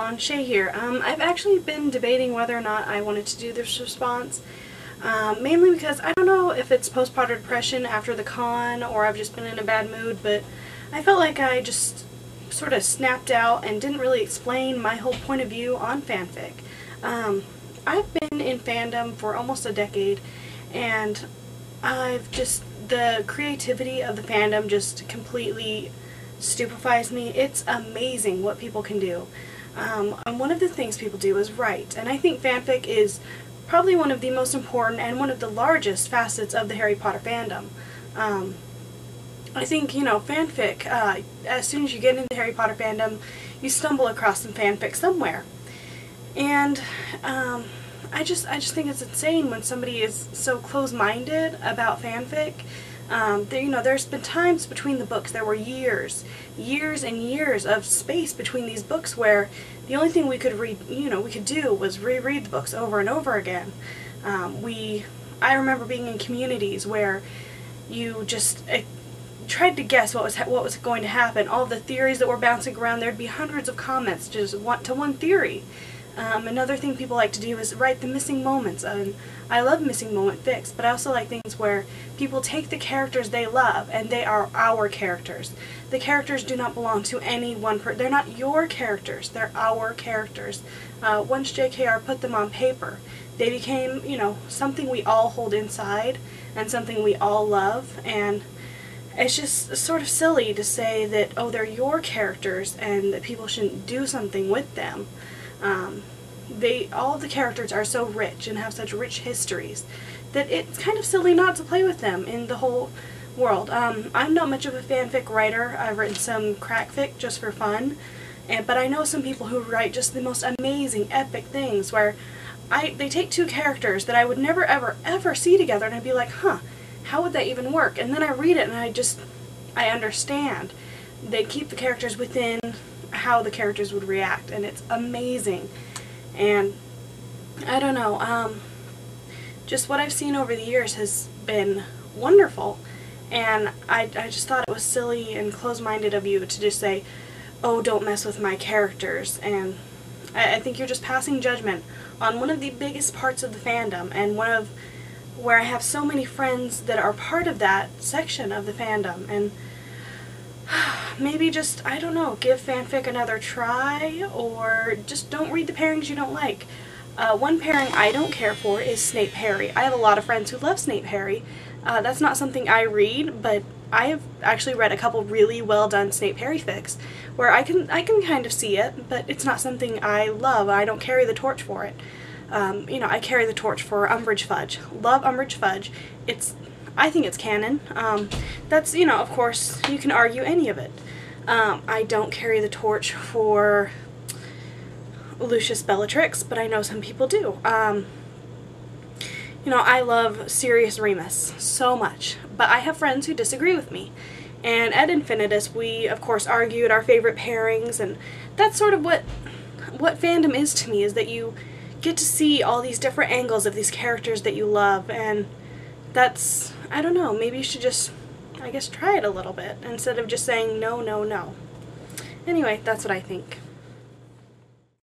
Privatelaun, Shay here. I've actually been debating whether or not I wanted to do this response, mainly because I don't know if it's postpartum depression after the con or I've just been in a bad mood, but I felt like I just sort of snapped out and didn't really explain my whole point of view on fanfic. I've been in fandom for almost a decade, and the creativity of the fandom just completely stupefies me. It's amazing what people can do. And one of the things people do is write, and I think fanfic is probably one of the most important and one of the largest facets of the Harry Potter fandom. I think, you know, fanfic, as soon as you get into the Harry Potter fandom, you stumble across some fanfic somewhere. And I just think it's insane when somebody is so close-minded about fanfic. There's been times between the books, there were years and years of space between these books where the only thing we could do was reread the books over and over again. I remember being in communities where you just tried to guess what was going to happen. All the theories that were bouncing around, there'd be hundreds of comments just to one theory. Another thing people like to do is write the missing moments, and I love missing moment fics, but I also like things where people take the characters they love, and they are our characters. The characters do not belong to any one person. They're not your characters, they're our characters. Once JKR put them on paper, they became, you know, something we all hold inside, and something we all love, and it's just sort of silly to say that, oh, they're your characters, and that people shouldn't do something with them. All of the characters are so rich and have such rich histories that it's kind of silly not to play with them in the whole world. I'm not much of a fanfic writer. I've written some crack fic just for fun, but I know some people who write just the most amazing, epic things where they take two characters that I would never, ever see together, and I'd be like, huh, how would that even work? And then I read it and I understand. They keep the characters within how the characters would react, and it's amazing. And I don't know, just what I've seen over the years has been wonderful, and I just thought it was silly and close-minded of you to just say, oh, don't mess with my characters. And I think you're just passing judgment on one of the biggest parts of the fandom, and where I have so many friends that are part of that section of the fandom. And maybe just, I don't know, give fanfic another try, or just don't read the pairings you don't like. One pairing I don't care for is Snape Harry. I have a lot of friends who love Snape Harry. That's not something I read, but I have actually read a couple really well done Snape Harry fics where I can kind of see it, but it's not something I love. I don't carry the torch for it. You know, I carry the torch for Umbridge Fudge. Love Umbridge Fudge. I think it's canon. That's, you know, of course, you can argue any of it. I don't carry the torch for Lucius Bellatrix, but I know some people do. You know, I love Sirius Remus so much, but I have friends who disagree with me. And at Infinitus, we, of course, argued our favorite pairings, and that's sort of what fandom is to me, is that you get to see all these different angles of these characters that you love, and that's, I don't know, maybe you should just, I guess, try it a little bit, instead of just saying no, no, no. Anyway, that's what I think.